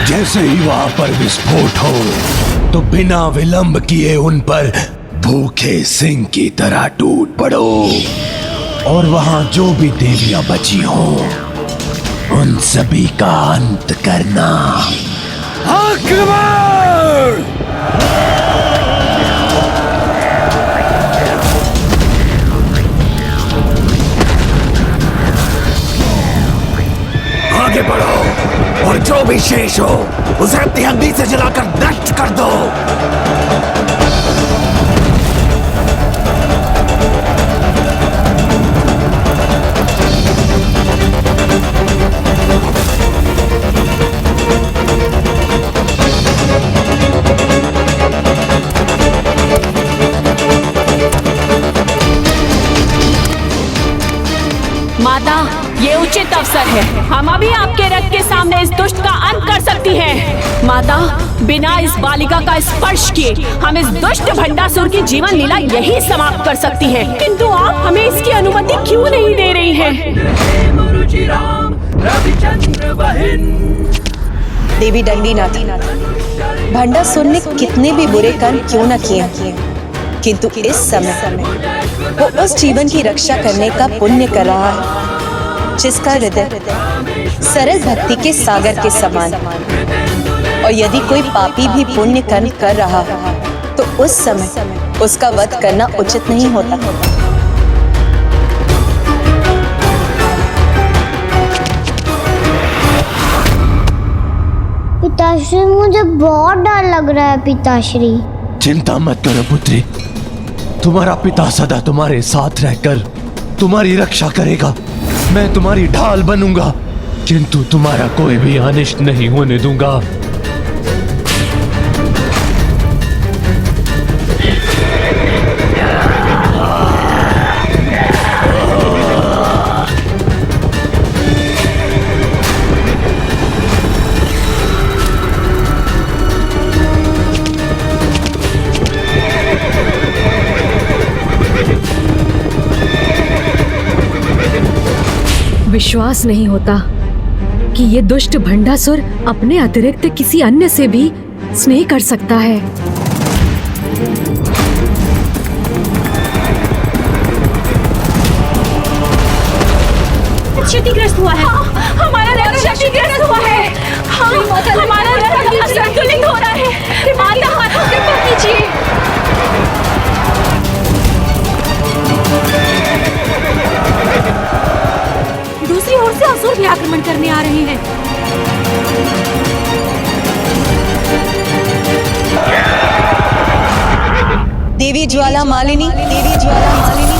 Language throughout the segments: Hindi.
जैसे ही वहां पर विस्फोट हो तो बिना विलंब किए उन पर भूखे सिंह की तरह टूट पड़ो और वहां जो भी देवियां बची हो उन सभी का अंत करना। आक्रमण! आगे बढ़ो और जो भी शेष हो उसे अपनी अग्नि से जलाकर नष्ट कर दो। माता, ये उचित अवसर है। हम अभी आपके रथ के सामने इस दुष्ट का अंत कर सकती हैं। माता, बिना इस बालिका का स्पर्श किए हम इस दुष्ट भंडासुर की जीवन लीला यही समाप्त कर सकती हैं। किंतु आप हमें इसकी अनुमति क्यों नहीं दे रही हैं? देवी दंडीनाथ, भंडासुर ने कितने भी बुरे कर्म क्यों न किए, किंतु इस समय वो उस जीवन की रक्षा करने का पुण्य कर रहा है जिसका हृदय सरल भक्ति के सागर के समान। और यदि कोई पापी भी पुण्य कर्म कर रहा है तो उस समय उसका वध करना उचित नहीं होता। पिताश्री, मुझे बहुत डर लग रहा है पिताश्री। चिंता मत करो पुत्री, तुम्हारा पिता सदा तुम्हारे साथ रहकर तुम्हारी रक्षा करेगा। मैं तुम्हारी ढाल बनूंगा किंतु तुम्हारा कोई भी अनिष्ट नहीं होने दूंगा। विश्वास नहीं होता कि ये दुष्ट भंडासुर अपने अतिरिक्त किसी अन्य से भी स्नेह कर सकता है। क्षतिग्रस्त हुआ है। हमारा रथ क्षतिग्रस्त हुआ है। हमारा रथ असंतुलित हो रहा है। माता, कृपा कीजिए। दूसरी ओर से असुर भी आक्रमण करने आ रहे हैं। देवी ज्वाला मालिनी, देवी ज्वाला मालिनी,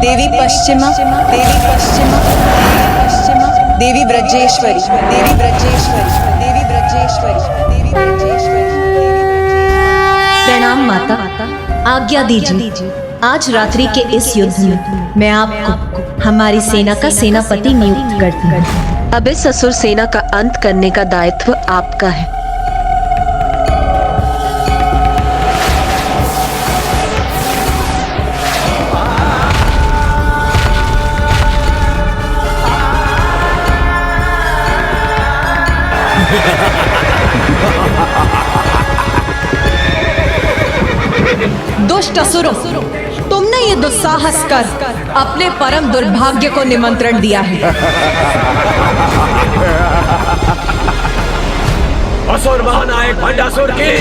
देवी पश्चिमा, देवी पश्चिमा, देवी ब्रजेश्वरी, देवी ब्रजेश्वरी, देवी ब्रजेश्वरी, देवी ब्रजेश्वरी। प्रणाम माता, आज्ञा दीजिए। आज रात्रि के इस युद्ध में मैं आपको हमारी सेना का सेनापति नियुक्त करती हूँ। अब इस असुर सेना का अंत करने का दायित्व आपका है। दुष्ट असुरों, तुमने ये दुस्साहस कर अपने परम दुर्भाग्य को निमंत्रण दिया है। असुर महानायक भंडासुर की,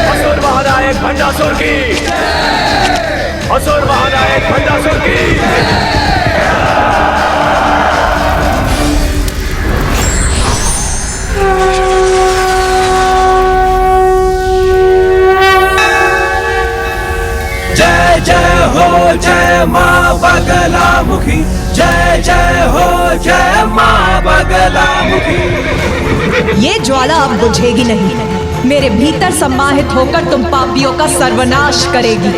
असुर महानायक भंडासुर की, असुर महानायक भंडासुर की। जय जय हो जय माँ बगलामुखी, जय जय हो जय माँ बगलामुखी। ये ज्वाला अब बुझेगी नहीं। मेरे भीतर सम्माहित होकर तुम पापियों का सर्वनाश करेगी।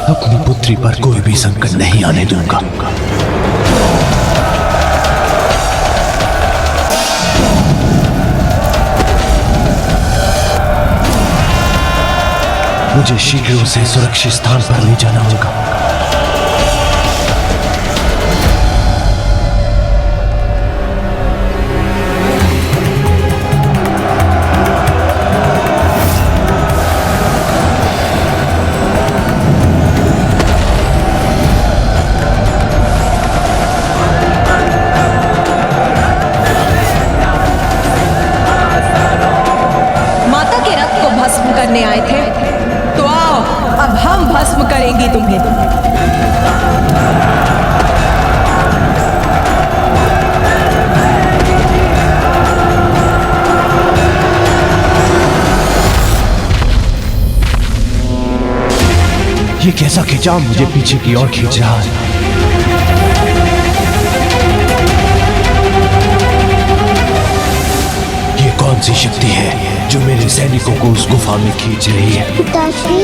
अपनी पुत्री पर कोई भी संकट नहीं आने दूंगा। मुझे शीघ्र उसे सुरक्षित स्थान पर ले जाना होगा। करने आए थे तो आओ, अब हम भस्म करेंगे तुम्हें। ये कैसा खिंचाव मुझे पीछे की ओर खींच रहा है? ये कौन सी शक्ति है जो मेरे सैनिकों को उस गुफा में खींच रही है? पिताश्री,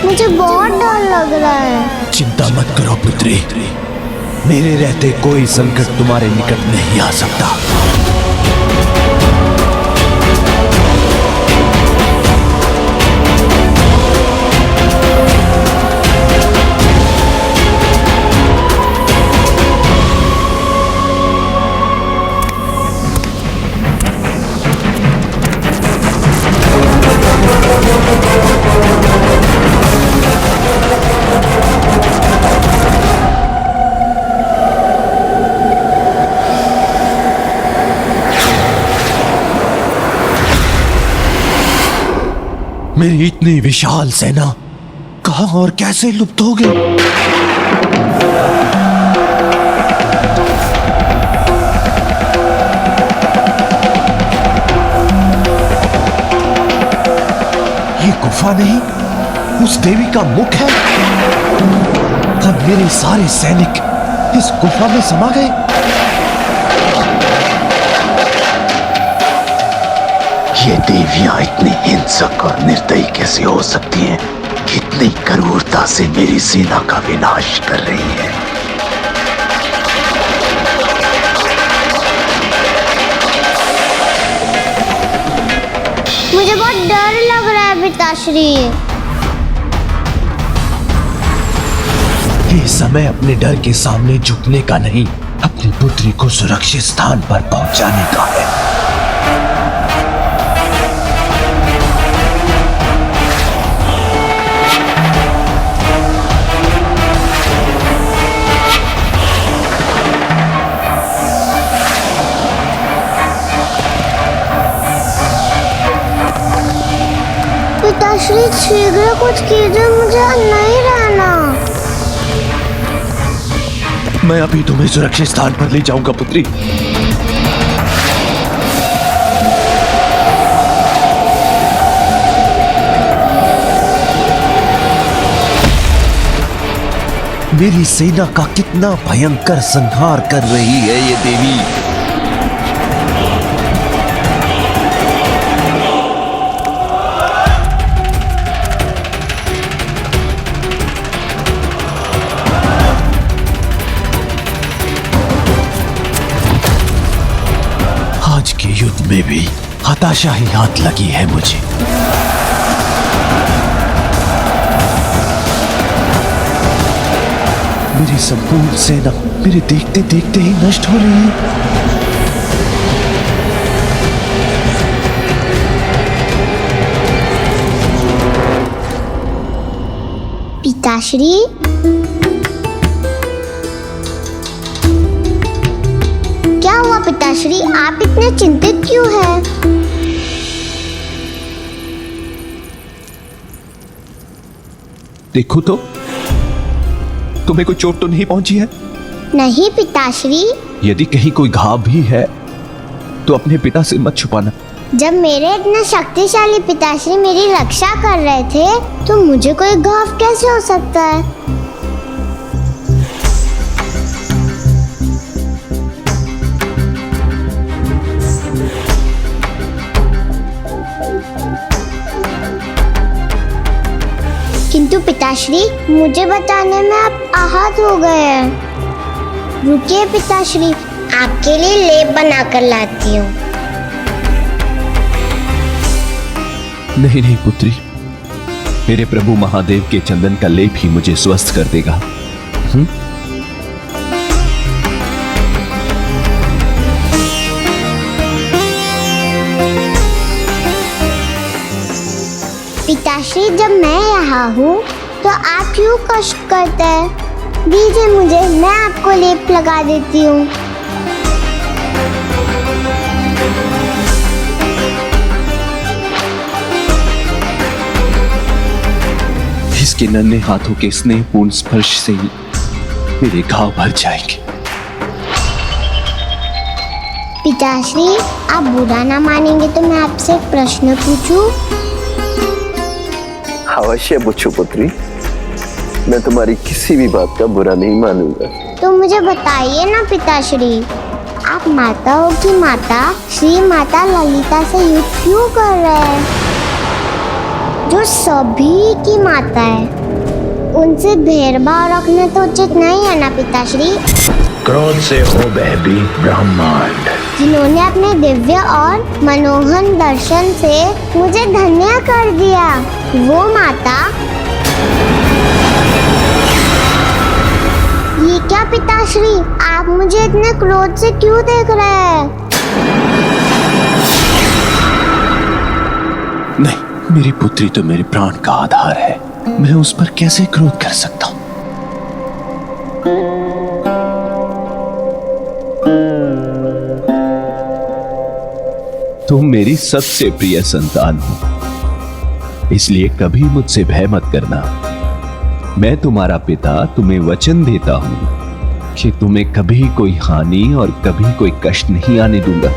मुझे बहुत डर लग रहा है। चिंता मत करो पुत्री, मेरे रहते कोई संकट तुम्हारे निकट नहीं आ सकता। मेरी इतनी विशाल सेना कहां और कैसे लुप्त हो गई? ये गुफा नहीं, उस देवी का मुख है। अब मेरे सारे सैनिक इस गुफा में समा गए। ये देवियां इतनी हिंसक और निर्दयी कैसे हो सकती हैं? कितनी क्रूरता से मेरी सेना का विनाश कर रही है। मुझे बहुत डर लग रहा है पिताश्री। ये समय अपने डर के सामने झुकने का नहीं, अपनी पुत्री को सुरक्षित स्थान पर पहुंचाने का है। पिताश्री, शीघ्र कुछ कीजिए, मुझे नहीं रहना। मैं अभी तुम्हें सुरक्षित स्थान पर ले जाऊंगा पुत्री। मेरी सेना का कितना भयंकर संहार कर रही है ये देवी। आज के युद्ध में भी हताशा ही हाथ लगी है मुझे। मेरी संपूर्ण सेना मेरे देखते देखते ही नष्ट हो रही है। पिताश्री, क्या हुआ पिताश्री? आप इतने चिंतित क्यों हैं? देखो तो, तुम्हें कोई चोट तो नहीं पहुंची है? नहीं पिताश्री। यदि कहीं कोई घाव भी है तो अपने पिता से मत छुपाना। जब मेरे इतने शक्तिशाली पिताश्री मेरी रक्षा कर रहे थे तो मुझे कोई घाव कैसे हो सकता है? किंतु पिताश्री मुझे बताने में आप आहत हो गए हैं। रुकिए पिताश्री, आपके लिए लेप बनाकर लाती हूँ। नहीं नहीं पुत्री, मेरे प्रभु महादेव के चंदन का लेप ही मुझे स्वस्थ कर देगा। पिताश्री जब मैं यहाँ हूँ तो आप क्यों कष्ट करते हैं? दीजिए मुझे, मैं आपको लेप लगा देती हूँ। इसके नन्हे हाथों के स्नेहपूर्ण स्पर्श से ही मेरे घाव भर जाएंगे। पिताश्री आप बुरा ना मानेंगे तो मैं आपसे एक प्रश्न पूछूं? अवश्य पूछो पुत्री, मैं तुम्हारी किसी भी बात का बुरा नहीं मानूंगा। तो मुझे बताइए ना पिताश्री, आप माताओं की माता श्री माता ललिता से युद्ध क्यों कर रहे हैं, जो सभी की माता है? उनसे भेदभाव रखना तो उचित नहीं है ना पिताश्री? क्रोध से हो भयभीत ब्रह्मांड, जिन्होंने अपने दिव्य और मनोहर दर्शन से मुझे धन्य कर दिया, वो माता। ये क्या पिताश्री, आप मुझे इतने क्रोध से क्यों देख रहे हैं? नहीं, मेरी पुत्री तो मेरे प्राण का आधार है, मैं उस पर कैसे क्रोध कर सकता हूं? तुम मेरी सबसे प्रिय संतान हो, इसलिए कभी मुझसे भय मत करना। मैं तुम्हारा पिता तुम्हें वचन देता हूं कि तुम्हें कभी कोई हानि और कभी कोई कष्ट नहीं आने दूंगा।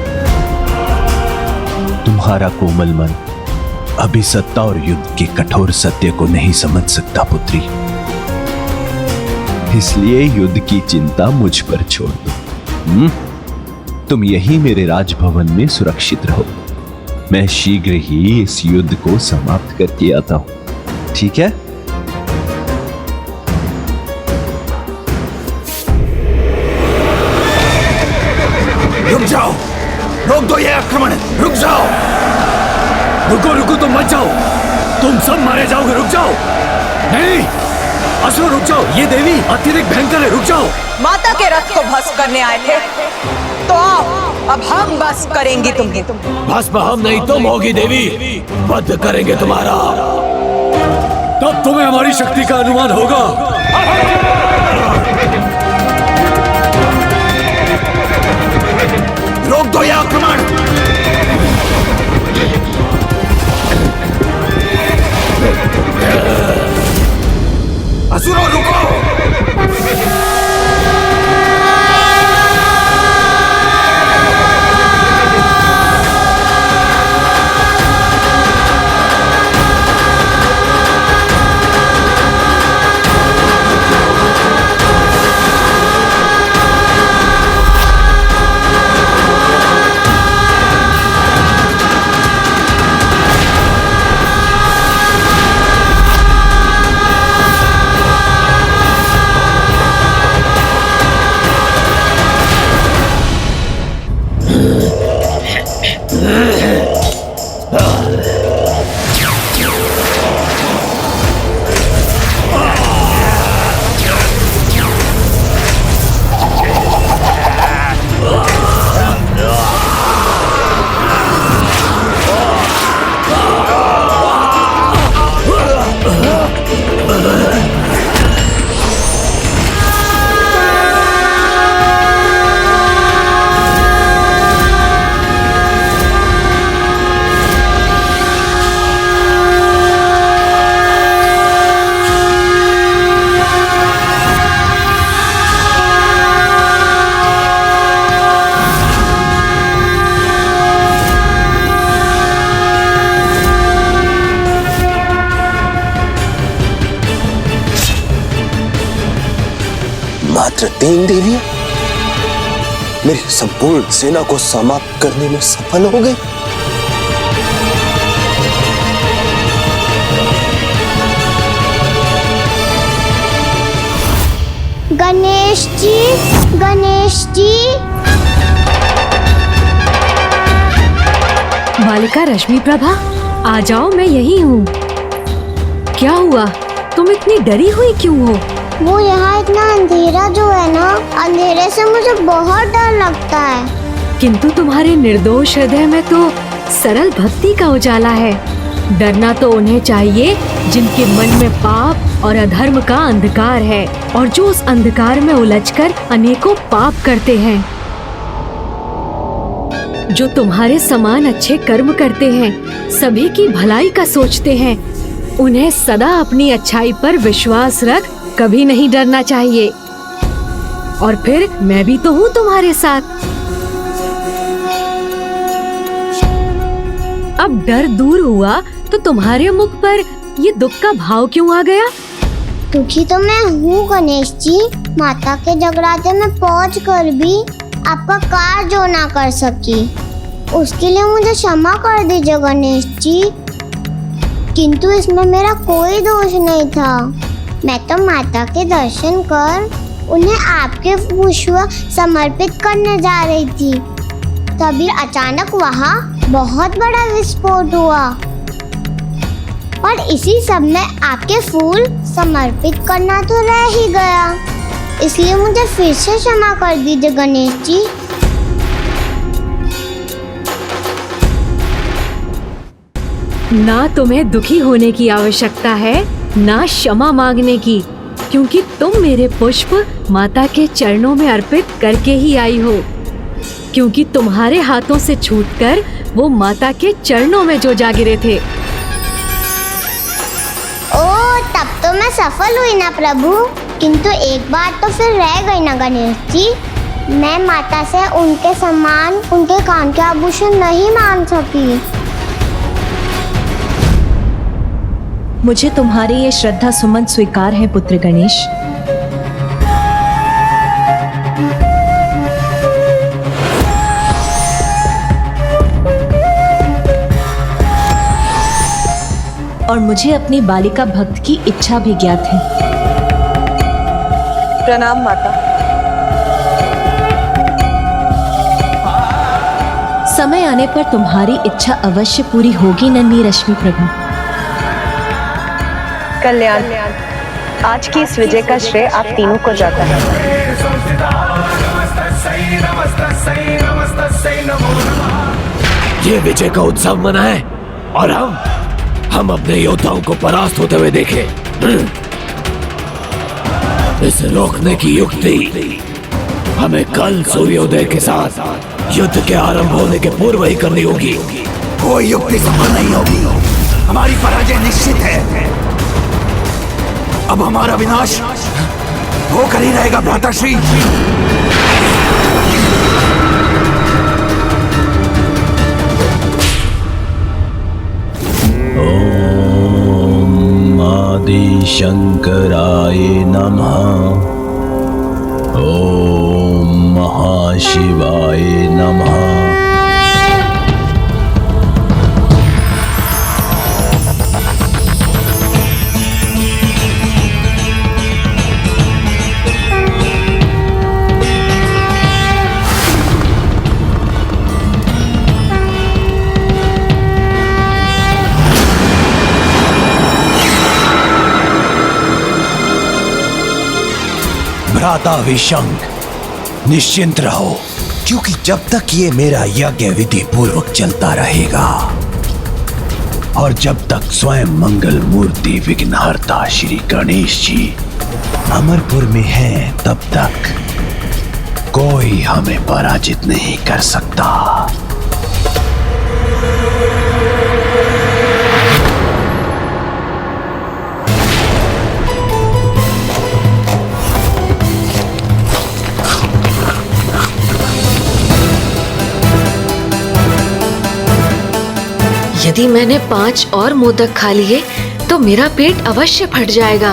तुम्हारा कोमल मन अभी सत्ता और युद्ध के कठोर सत्य को नहीं समझ सकता पुत्री, इसलिए युद्ध की चिंता मुझ पर छोड़ दो। तुम यहीं मेरे राजभवन में सुरक्षित रहो, मैं शीघ्र ही इस युद्ध को समाप्त करके आता हूं, ठीक है? रुक जाओ, रोक दो ये आक्रमण, रुक जाओ। रुको रुको, तुम मत जाओ, तुम सब मारे जाओगे, रुक जाओ। नहीं असुर, रुक जाओ, ये देवी अत्यधिक भयंकर है, रुक जाओ। माता के रथ को भस्म करने आए थे तो आओ, अब हम भस्म करेंगे तुम्हें। भस्म हम नहीं, तुम होगी देवी, वध करेंगे तुम्हारा, तब तुम्हें हमारी शक्ति का अनुमान होगा। रोक दो यह आक्रमण। असुरों रुको। मात्र 3 देवियां मेरी संपूर्ण सेना को समाप्त करने में सफल हो गई। गणेश जी, गणेश जी। बालिका रश्मि प्रभा, आ जाओ, मैं यही हूँ। क्या हुआ, तुम इतनी डरी हुई क्यों हो? वो यहाँ इतना अंधेरा जो है ना, अंधेरे से मुझे बहुत डर लगता है। किंतु तुम्हारे निर्दोष हृदय में तो सरल भक्ति का उजाला है। डरना तो उन्हें चाहिए जिनके मन में पाप और अधर्म का अंधकार है और जो उस अंधकार में उलझकर अनेकों पाप करते हैं। जो तुम्हारे समान अच्छे कर्म करते हैं, सभी की भलाई का सोचते हैं, उन्हें सदा अपनी अच्छाई पर विश्वास रख कभी नहीं डरना चाहिए। और फिर मैं भी तो हूँ तुम्हारे साथ। अब डर दूर हुआ तो तुम्हारे मुख पर ये दुख का भाव क्यों आ गया? दुखी तो मैं हूँ गणेश जी। माता के जगराते में पहुँच कर भी आपका कार्य जो ना कर सकी, उसके लिए मुझे क्षमा कर दीजिए गणेश जी। किंतु इसमें मेरा कोई दोष नहीं था। मैं तो माता के दर्शन कर उन्हें आपके पुष्प समर्पित करने जा रही थी, तभी अचानक वहाँ बहुत बड़ा विस्फोट हुआ और इसी सब में आपके फूल समर्पित करना तो रह ही गया। इसलिए मुझे फिर से क्षमा कर दीजिए गणेश जी। ना तुम्हें दुखी होने की आवश्यकता है, ना क्षमा मांगने की, क्योंकि तुम मेरे पुष्प माता के चरणों में अर्पित करके ही आई हो। क्योंकि तुम्हारे हाथों से छूटकर वो माता के चरणों में जो जा गिरे थे। ओ, तब तो मैं सफल हुई ना प्रभु। किंतु एक बात तो फिर रह गई ना गणेश जी। मैं माता से उनके समान उनके कान के आभूषण नहीं मांग सकी। मुझे तुम्हारे ये श्रद्धा सुमन स्वीकार है पुत्र गणेश। और मुझे अपनी बालिका भक्त की इच्छा भी ज्ञात है। प्रणाम माता। समय आने पर तुम्हारी इच्छा अवश्य पूरी होगी नन्ही रश्मि प्रभा। कल्याण, आज की इस विजय का श्रेय आप तीनों को जाता है। ये विजय का उत्सव मनाएं और हम अपने योद्धाओं को परास्त होते हुए देखें। इसे रोकने की युक्ति हमें कल सूर्योदय के साथ युद्ध के आरंभ होने के पूर्व ही करनी होगी। कोई युक्ति सफल नहीं होगी। हमारी पराजय निश्चित है। अब हमारा विनाश होकर ही रहेगा भ्राताश्री। ओम आदि शंकराय नमः। ओम महाशिवाय नमः। भ्राता विशंक, निश्चिंत रहो, क्योंकि जब तक ये मेरा यज्ञ विधि पूर्वक चलता रहेगा और जब तक स्वयं मंगल मूर्ति विघ्नहर्ता श्री गणेश जी अमरपुर में हैं, तब तक कोई हमें पराजित नहीं कर सकता। यदि मैंने 5 और मोदक खा लिए तो मेरा पेट अवश्य फट जाएगा।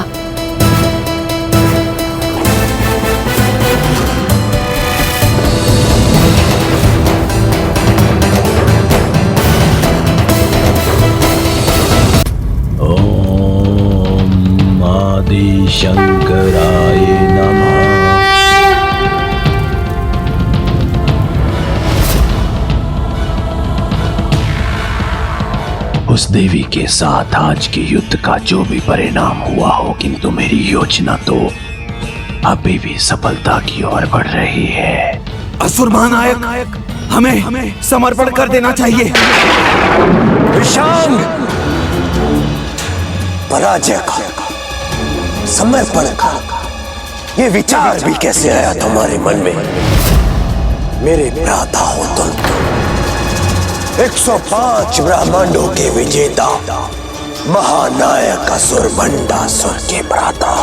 उस देवी के साथ आज के युद्ध का जो भी परिणाम हुआ हो, किंतु मेरी योजना तो अभी भी सफलता की ओर बढ़ रही है। असुर महानायक, हमें समर्पण कर देना चाहिए। विशांग, पराजय का, समर्पण का ये विचार भी कैसे आया तुम्हारे मन में? मेरे भ्राता हो तुम, 105 ब्रह्मांडों के विजेता, महानायक असुर भंडासुर के भ्राता।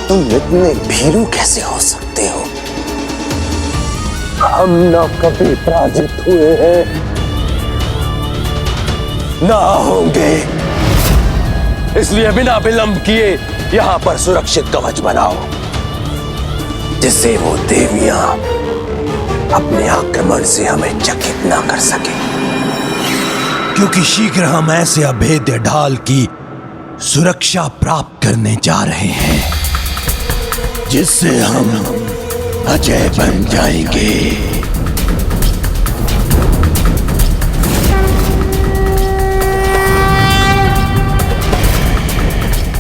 तुम इतने भीरू कैसे हो सकते हो? हम ना कभी पराजित हुए हैं, ना होंगे। इसलिए बिना विलंब किए यहां पर सुरक्षित कवच बनाओ, जिससे वो देवियां अपने आक्रमण से हमें चकित ना कर सके। क्योंकि शीघ्र हम ऐसे अभेद्य ढाल की सुरक्षा प्राप्त करने जा रहे हैं, जिससे हम अजय बन जाएंगे।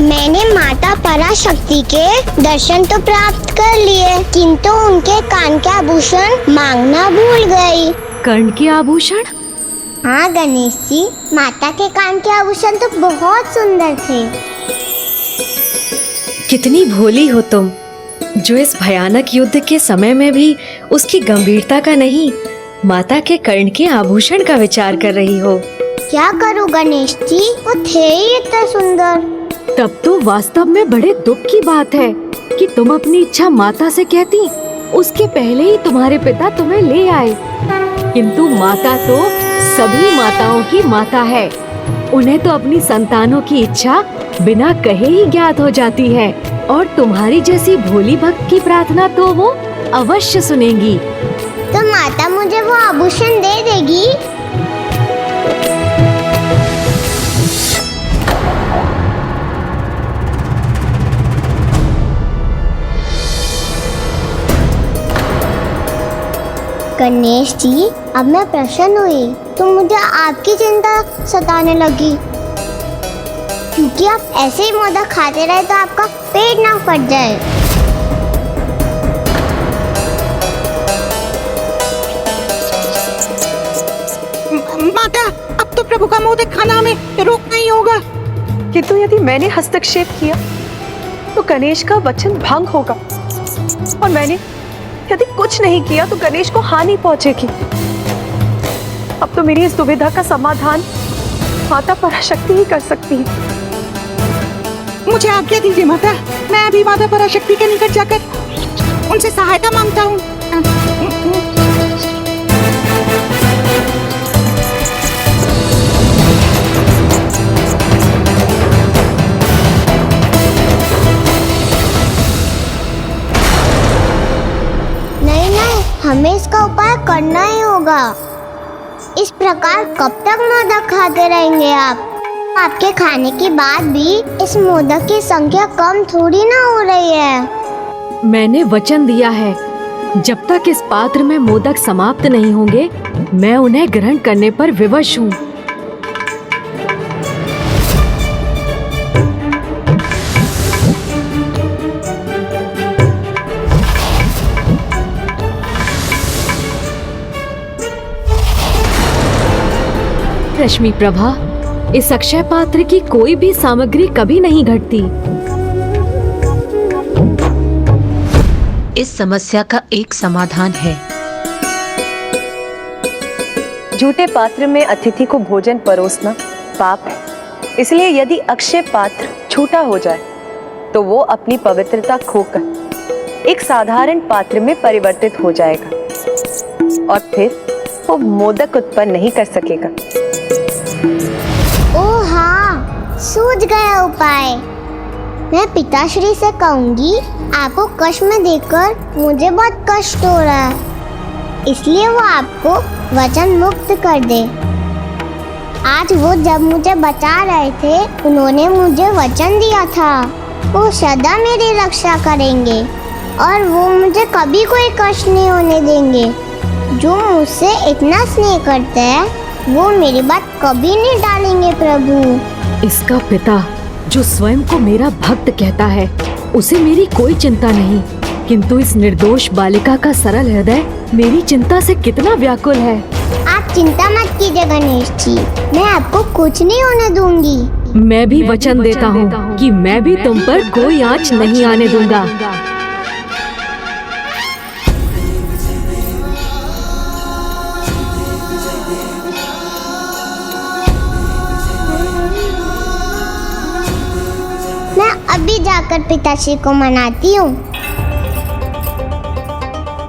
मैंने माता पराशक्ति के दर्शन तो प्राप्त कर लिए, किंतु उनके कान के आभूषण मांगना भूल गई। कर्ण के आभूषण? हाँ गणेश जी, माता के कान के आभूषण तो बहुत सुंदर थे। कितनी भोली हो तुम, जो इस भयानक युद्ध के समय में भी उसकी गंभीरता का नहीं, माता के कर्ण के आभूषण का विचार कर रही हो। क्या करूं गणेश जी, वो थे ही इतने सुंदर। तब तो वास्तव में बड़े दुख की बात है कि तुम अपनी इच्छा माता से कहती, उसके पहले ही तुम्हारे पिता तुम्हें ले आए। किंतु माता तो सभी माताओं की माता है, उन्हें तो अपनी संतानों की इच्छा बिना कहे ही ज्ञात हो जाती है, और तुम्हारी जैसी भोली भक्त की प्रार्थना तो वो अवश्य सुनेंगी। तो माता मुझे वो आभूषण दे देगी? गणेश जी, अब मैं प्रसन्न हुई तो मुझे आपकी चिंता सताने लगी, क्योंकि आप ऐसे ही मोदक खाते रहे तो आपका पेट ना फट जाए। माता, अब तो प्रभु का मोदक खाना हमें रोकना ही होगा। किंतु यदि मैंने हस्तक्षेप किया तो गणेश का वचन भंग होगा, और मैंने यदि कुछ नहीं किया तो गणेश को हानि पहुंचेगी। अब तो मेरी इस दुविधा का समाधान माता पराशक्ति ही कर सकती है। मुझे आज्ञा दीजिए माता, मैं अभी माता पराशक्ति के निकट जाकर उनसे सहायता मांगता हूँ। हमें इसका उपाय करना ही होगा। इस प्रकार कब तक मोदक खाते रहेंगे आप? आपके खाने के बाद भी इस मोदक की संख्या कम थोड़ी ना हो रही है। मैंने वचन दिया है, जब तक इस पात्र में मोदक समाप्त नहीं होंगे, मैं उन्हें ग्रहण करने पर विवश हूँ। रश्मि प्रभा, इस अक्षय पात्र की कोई भी सामग्री कभी नहीं घटती। इस समस्या का एक समाधान है। झूठे पात्र में अतिथि को भोजन परोसना पाप है, इसलिए यदि अक्षय पात्र झूठा हो जाए तो वो अपनी पवित्रता खोकर एक साधारण पात्र में परिवर्तित हो जाएगा, और फिर वो मोदक उत्पन्न नहीं कर सकेगा। ओह हाँ, सूझ गया उपाय। मैं पिताश्री से कहूंगी, आपको कष्ट में देखकर मुझे बहुत कष्ट हो रहा है, इसलिए वो आपको वचन मुक्त कर दे। आज वो जब मुझे बचा रहे थे, उन्होंने मुझे वचन दिया था वो सदा मेरी रक्षा करेंगे और वो मुझे कभी कोई कष्ट नहीं होने देंगे। जो मुझसे इतना स्नेह करते हैं वो मेरी बात कभी नहीं टालेंगे प्रभु। इसका पिता जो स्वयं को मेरा भक्त कहता है, उसे मेरी कोई चिंता नहीं, किंतु इस निर्दोष बालिका का सरल हृदय मेरी चिंता से कितना व्याकुल है। आप चिंता मत कीजिए गणेश जी, मैं आपको कुछ नहीं होने दूंगी। मैं भी वचन देता हूँ कि मैं भी तुम पर कोई आँच नहीं आने दूंगा। मैं अभी जाकर पिताश्री को मनाती हूँ।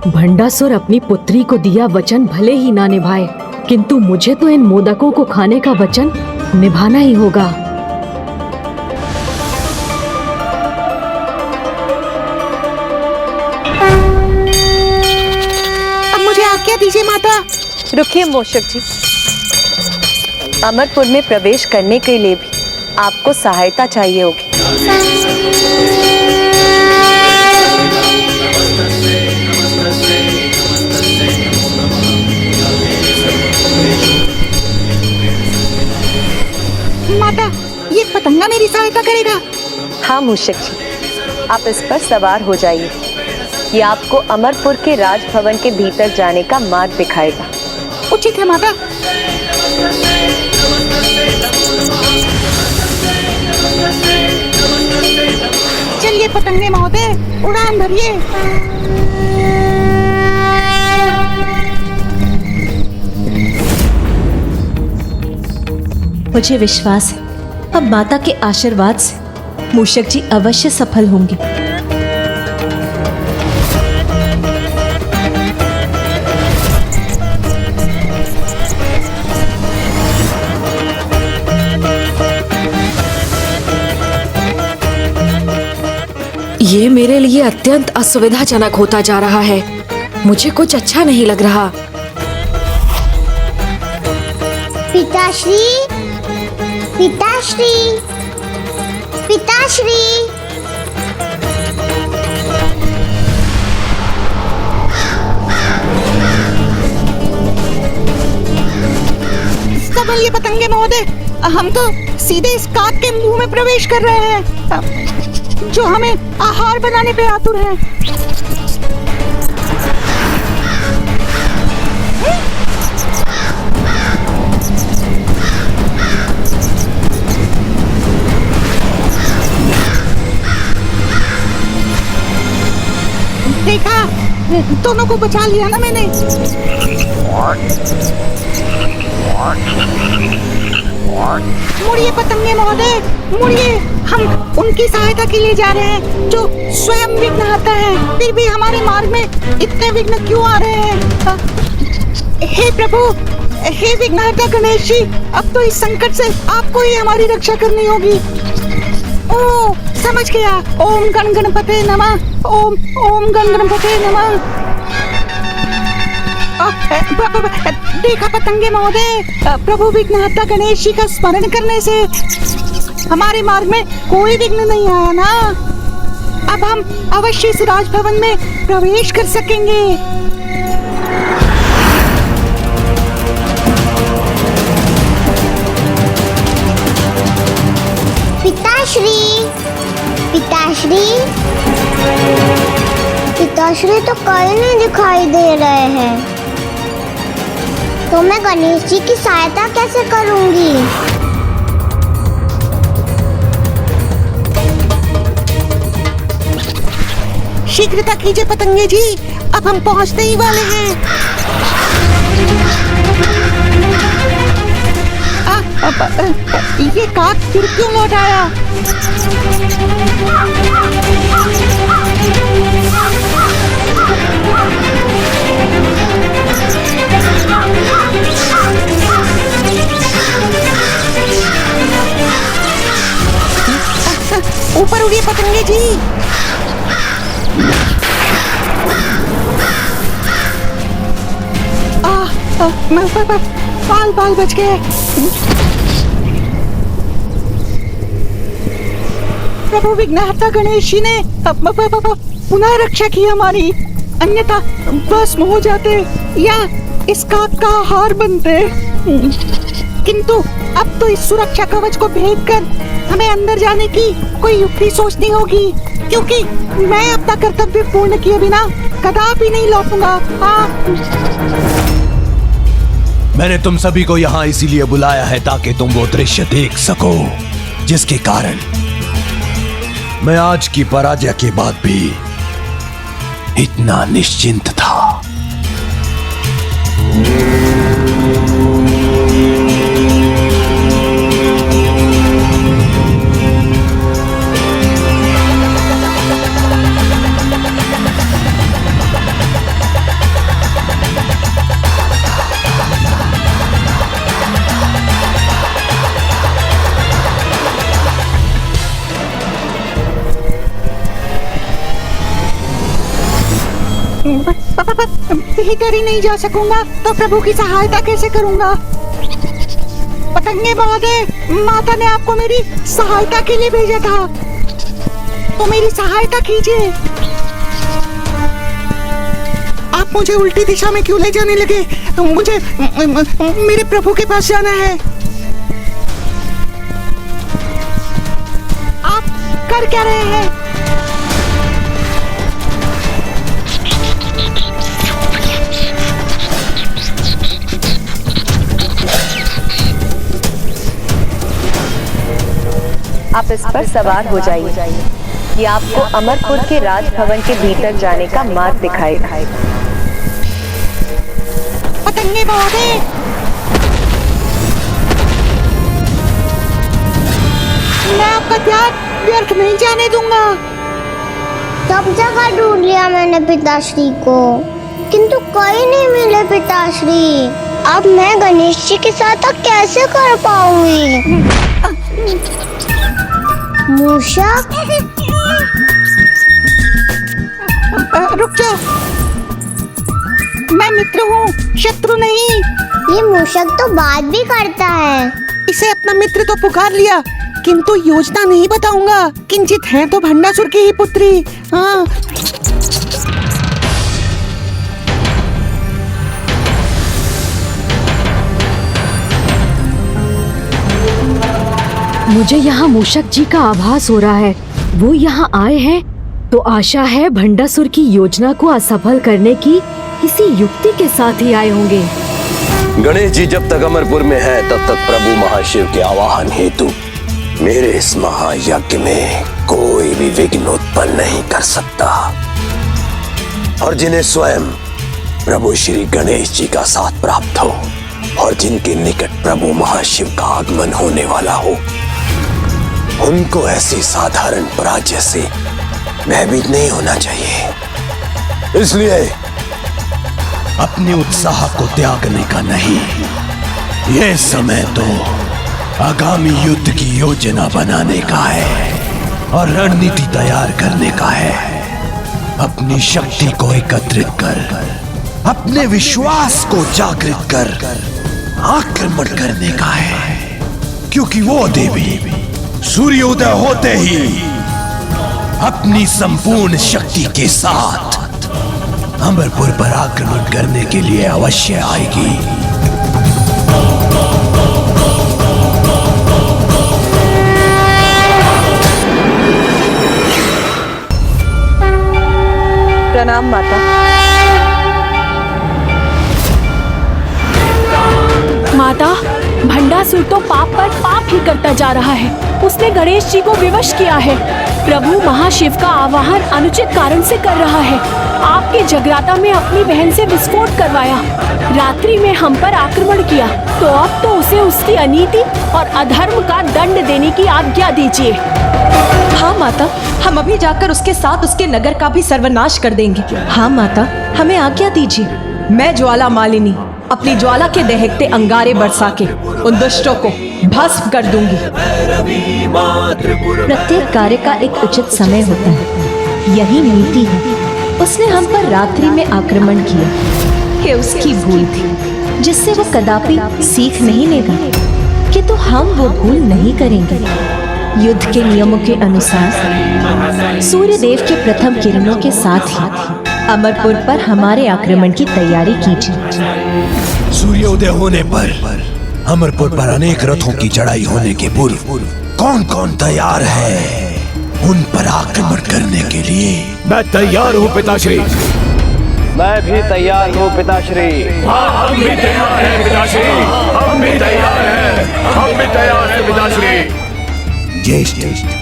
भंडासुर अपनी पुत्री को दिया वचन भले ही ना निभाए, किंतु मुझे तो इन मोदकों को खाने का वचन निभाना ही होगा। अब मुझे आज्ञा दीजिए माता। रुकिए मूषक जी, अमरपुर में प्रवेश करने के लिए भी आपको सहायता चाहिए होगी। माता, ये पतंगा मेरी सहायता करेगा? हाँ मूषक जी, आप इस पर सवार हो जाइए। ये आपको अमरपुर के राजभवन के भीतर जाने का मार्ग दिखाएगा। उचित है माता। चलिए पतंगे महोदय, उड़ान भरिए। मुझे विश्वास है अब माता के आशीर्वाद से मूषक जी अवश्य सफल होंगे। ये मेरे लिए अत्यंत असुविधाजनक होता जा रहा है। मुझे कुछ अच्छा नहीं लग रहा। पिताश्री, पिताश्री, पिताश्री। संभलिए पतंगे महोदय, हम तो सीधे इस काक के मुंह में प्रवेश कर रहे हैं, जो हमें आहार बनाने पे आतुर है। देखा, दोनों को बचा लिया ना मैंने। मुड़िए पतंगे महोदय, मुड़िए। हम उनकी सहायता के लिए जा रहे हैं जो स्वयं विघ्नहर्ता है, फिर भी हमारे मार्ग में इतने विघ्न क्यों आ रहे हैं? हे प्रभु, हे विघ्नहर्ता गणेश जी, अब तो इस संकट से आपको ही हमारी रक्षा करनी होगी। ओ, समझ गया। ओम गण गणपते नमः, ओम ओम गण गणपते नमः। देखा पतंगे महोदय, प्रभु विघ्नहर्ता गणेश जी का स्मरण करने से हमारे मार्ग में कोई विघ्न नहीं आया ना। अब हम अवश्य इस राजभवन में प्रवेश कर सकेंगे। पिताश्री, पिताश्री, पिताश्री तो कहीं नहीं दिखाई दे रहे हैं, तो मैं गणेश जी की सहायता कैसे करूंगी? शीघ्रता कीजिए पतंगे जी, अब हम पहुंचने ही वाले हैं। ये काक फिर क्यों लौट आया? ऊपर उड़िए पतंगे जी। बाल बाल बच गए। प्रभु विघ्नहर्ता गणेश जी ने पुनः रक्षा की हमारी। अन्यथा भस्म हो जाते या इसका हार बनते। किंतु अब तो इस सुरक्षा कवच को भेदकर हमें अंदर जाने की कोई युक्ति सोचनी होगी, क्योंकि मैं अपना कर्तव्य पूर्ण किए बिना कदापि नहीं लौटूंगा। मैंने तुम सभी को यहाँ इसीलिए बुलाया है ताकि तुम वो दृश्य देख सको जिसके कारण मैं आज की पराजय के बाद भी इतना निश्चिंत था। भीतर ही नहीं जा सकूंगा तो प्रभु की सहायता कैसे करूंगा? पतंगे महोदय, माता ने आपको मेरी सहायता के लिए भेजा था, तो मेरी सहायता कीजिए। आप मुझे उल्टी दिशा में क्यों ले जाने लगे? मुझे मेरे प्रभु के पास जाना है। आप कर क्या रहे हैं? आप इस पर सवार हो जाइए। ये आपको अमरपुर के राजभवन के भीतर जाने का मार्ग दिखाएगा। पतंगे महोदय, मैं आपका ध्यान व्यर्थ नहीं जाने दूंगा। सब जगह ढूंढ लिया मैंने पिताश्री को, किंतु कोई नहीं मिले पिताश्री। अब मैं गणेश जी के साथ कैसे कर पाऊंगी? मूषक, रुक जाओ, मैं मित्र हूँ, शत्रु नहीं। ये मूषक तो बात भी करता है। इसे अपना मित्र तो पुकार लिया, किंतु योजना नहीं बताऊंगा। किंचित है तो भंडासुर की ही पुत्री। हाँ, मुझे यहाँ मूषक जी का आभास हो रहा है। वो यहाँ आए हैं तो आशा है भंडासुर की योजना को असफल करने की किसी युक्ति के साथ ही आए होंगे। गणेश जी जब तक अमरपुर में हैं, तब तक प्रभु महाशिव के आवाहन हेतु मेरे इस महायज्ञ में कोई भी विघ्न उत्पन्न नहीं कर सकता। और जिन्हें स्वयं प्रभु श्री गणेश जी का साथ प्राप्त हो और जिनके निकट प्रभु महाशिव का आगमन होने वाला हो, उनको ऐसी साधारण पराजय से भयभीत नहीं होना चाहिए। इसलिए अपने उत्साह को त्यागने का नहीं, यह समय तो आगामी युद्ध की योजना बनाने का है और रणनीति तैयार करने का है। अपनी शक्ति को एकत्रित कर, अपने विश्वास को जागृत कर आक्रमण करने का है, क्योंकि वो देवी सूर्योदय होते ही अपनी संपूर्ण शक्ति के साथ अमरपुर पर आक्रमण करने के लिए अवश्य आएगी। प्रणाम माता। माता, भंडासुर तो पाप पर पाप ही करता जा रहा है। उसने गणेश जी को विवश किया है। प्रभु महाशिव का आवाहन अनुचित कारण से कर रहा है। आपके जगराता में अपनी बहन से विस्फोट करवाया, रात्रि में हम पर आक्रमण किया, तो अब तो उसे उसकी अनीति और अधर्म का दंड देने की आज्ञा दीजिए। हाँ माता, हम अभी जाकर उसके साथ उसके नगर का भी सर्वनाश कर देंगे। हाँ माता, हमें आज्ञा दीजिए। मैं ज्वाला मालिनी अपनी ज्वाला के दहकते अंगारे बरसा के उन दुष्टों को भस्म कर दूंगी। प्रत्येक कार्य का एक उचित समय होता है, यही नीति है। उसने हम पर रात्रि में आक्रमण किया, ये उसकी भूल थी, जिससे वो कदापि सीख नहीं लेगा कि तो हम वो भूल नहीं करेंगे। युद्ध के नियमों के अनुसार सूर्य देव के प्रथम किरणों के साथ ही अमरपुर पर हमारे आक्रमण की तैयारी कीजिए। सूर्योदय होने पर अमरपुर पर अनेक रथों की चढ़ाई होने के पूर्व कौन कौन तैयार है उन पर आक्रमण करने के लिए? मैं तैयार हूँ पिताश्री। मैं भी तैयार हूँ पिताश्री। हम भी तैयार हैं पिताश्री। हम भी तैयार हैं। हम भी तैयार हैं पिताश्री। ज्येष्ठ,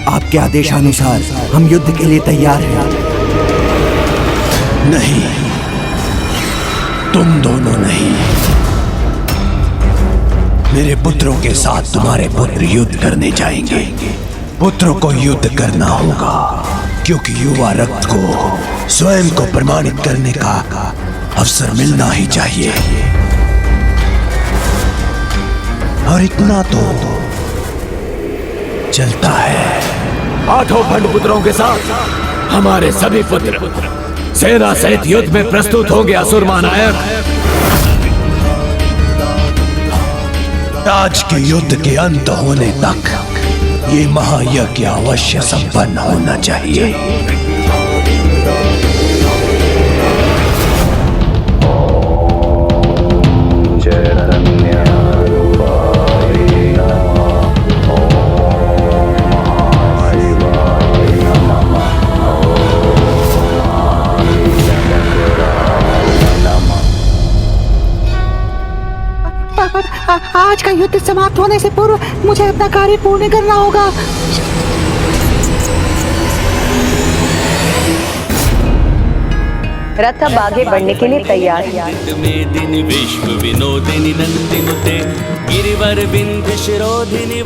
आपके आदेशानुसार हम युद्ध के लिए तैयार हैं। नहीं, तुम दोनों नहीं। मेरे पुत्रों के साथ तुम्हारे पुत्र युद्ध करने जाएंगे। पुत्रों को युद्ध करना होगा क्योंकि युवा रक्त को स्वयं को प्रमाणित करने का अवसर मिलना ही चाहिए। और इतना तो चलता है। 8 भंड पुत्रों के साथ हमारे सभी पुत्र सेना सहित युद्ध में प्रस्तुत होंगे। असुर महानायक, आज के युद्ध के अंत होने तक ये महायज्ञ अवश्य संपन्न होना चाहिए। आज का युद्ध समाप्त होने से पूर्व मुझे अपना कार्य पूर्ण करना होगा। रथ अब आगे बढ़ने के लिए तैयार है।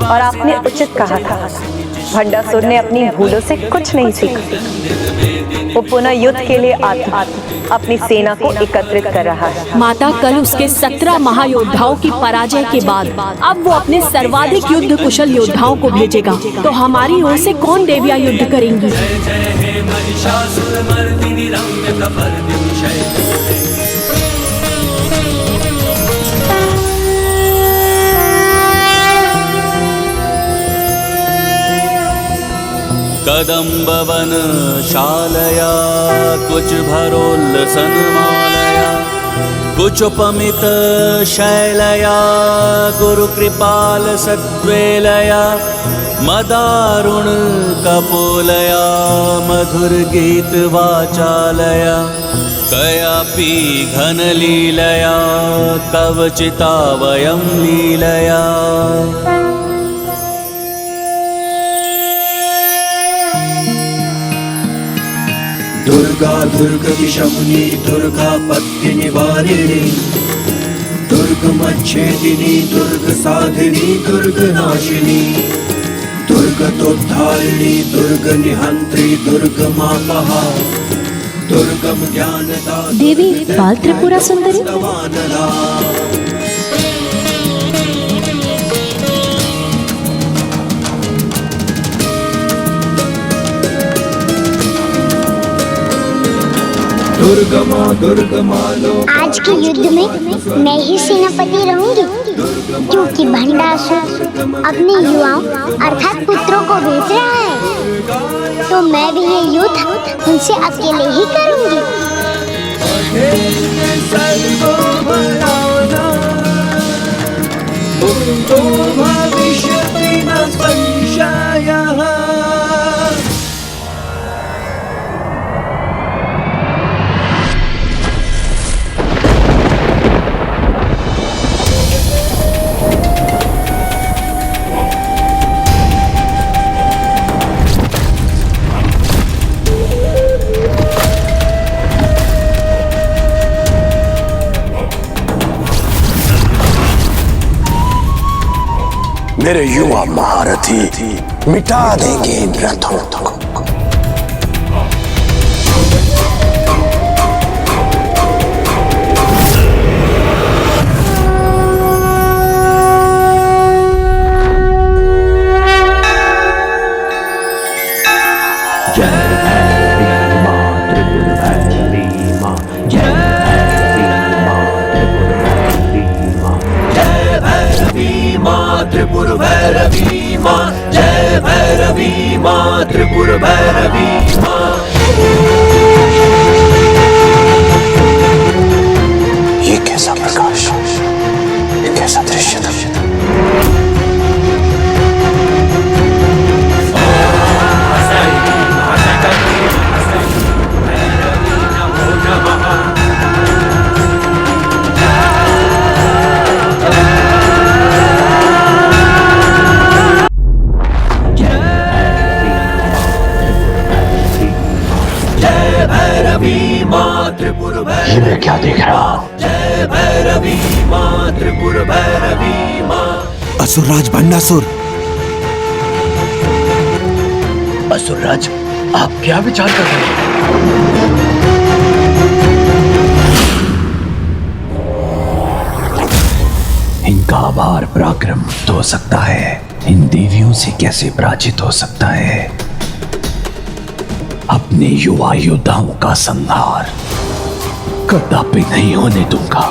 और आपने उचित कहा था, भंडासुर ने अपनी भूलों से कुछ नहीं सीखा। वो पुनः युद्ध के लिए अपनी सेना को एकत्रित कर रहा है। माता, कल उसके 17 महायोद्धाओं की पराजय के बाद अब वो अपने सर्वाधिक युद्ध कुशल योद्धाओं को भेजेगा। तो हमारी ओर से कौन देवियां युद्ध करेंगी? कदम्बवन शालया कुछ भरोल्लसन मालया कुचोपमित शैलया गुरु कृपाल सद्वेलया मदारुण कपोलया मधुर गीत वाचालया कयापि घन लीलया कवचिता वयं लीलया। दुर्गा दुर्गतिशमुनी दुर्गा पत्ति निवारिणी दुर्गमच्छेदिनी दुर्ग साधिनी दुर्ग नाशिनी दुर्गतोद्धारिणी दुर्ग निहंत्री दुर्ग मापहा दुर्गम ज्ञानदा देवी बाल त्रिपुरा सुंदरी। आज के युद्ध में मैं ही सेनापति रहूंगी क्योंकि भंडासुर अपने युवाओं अर्थात पुत्रों को भेज रहा है। तो मैं भी ये युद्ध उनसे अकेले ही करूंगी। मेरे युवा महारथी मिटा देंगे इन रथों को। त्रिपुर भैरवी माँ, जय भैरवी माँ, त्रिपुर भैरवी माँ। ये मैं क्या देख रहा हूँ? जय भैरवी माँ त्रिपुर भैरवी माँ। असुरराज भंडासुर। असुरराज, आप क्या विचार कर रहे हैं? इनका आभार पराक्रम हो सकता है, इन देवियों से कैसे पराजित हो सकता है? अपने युवा योद्धाओं का संहार कदापि नहीं होने दूंगा।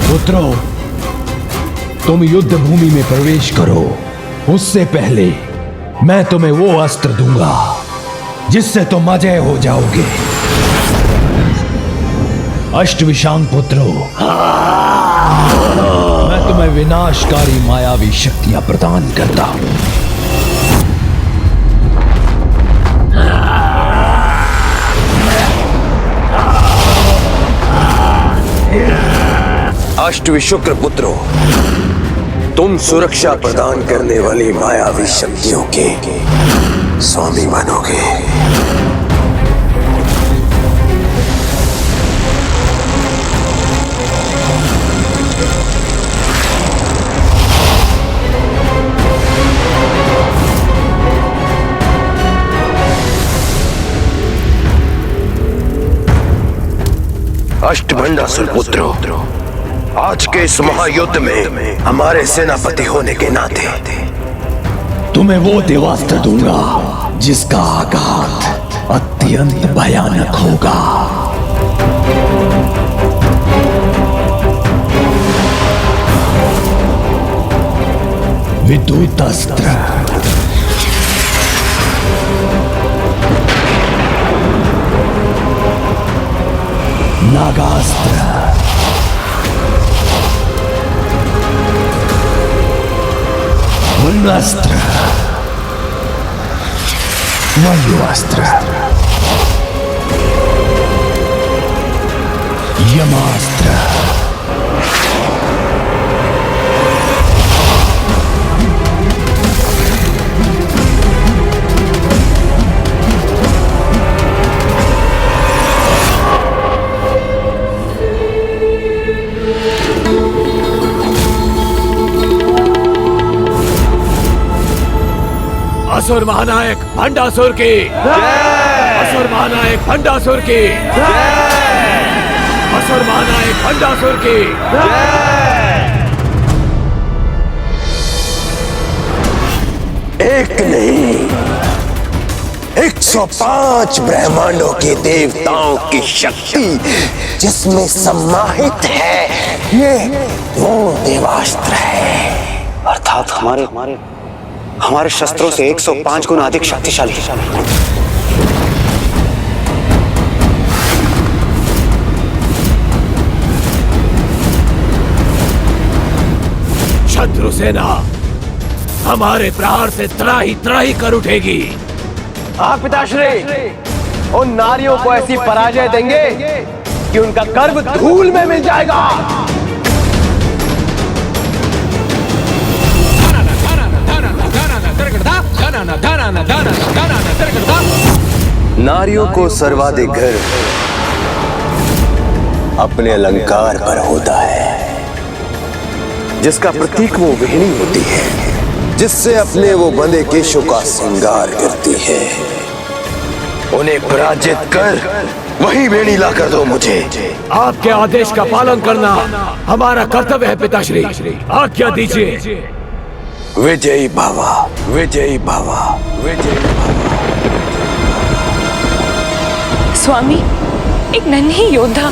पुत्रों, तुम युद्ध भूमि में प्रवेश करो। उससे पहले मैं तुम्हें वो अस्त्र दूंगा जिससे तुम अजय हो जाओगे। अष्टविशांग पुत्रों, मैं तुम्हें विनाशकारी मायावी शक्तियां प्रदान करता हूं। अष्टविशुक्र पुत्रों, तुम सुरक्षा प्रदान करने वाली मायावी शक्तियों के स्वामी बनोगे। अष्टभंडासुर पुत्रों, आज के इस महायुद्ध में हमारे सेनापति होने के नाते तुम्हें वो देवास्त्र दूंगा जिसका आघात अत्यंत भयानक होगा। विद्युत अस्त्र, नागास्त्र, वरुणास्त्र, वायुअस्त्र, यमास्त्र, असुर महानायक भंडासुर की जय। असुर महानायक भंडासुर की जय। असुर महानायक भंडासुर की जय। एक नहीं, 105 ब्रह्मांडों के देवताओं की शक्ति जिसमें सम्माहित है, ये वो देवास्त्र है। अर्थात हमारे शस्त्रों से 105 गुना अधिक शक्तिशाली। शत्रु सेना हमारे प्रहार से त्राही कर उठेगी। आप पिताश्री, उन नारियों को ऐसी पराजय देंगे कि उनका गर्व धूल में मिल जाएगा। नारियों को सर्वाधिक गर्व अपने अलंकार पर होता है, जिसका प्रतीक वो वेणी होती है, जिससे अपने वो बंदे केशों का श्रृंगार करती है। उन्हें पराजित कर वही वेणी ला कर दो मुझे। आपके आदेश का पालन करना हमारा कर्तव्य है पिताश्री, आज्ञा दीजिए। विजयी भवा, विजयी भवा, विजयी भवा। स्वामी, एक नन्ही योद्धा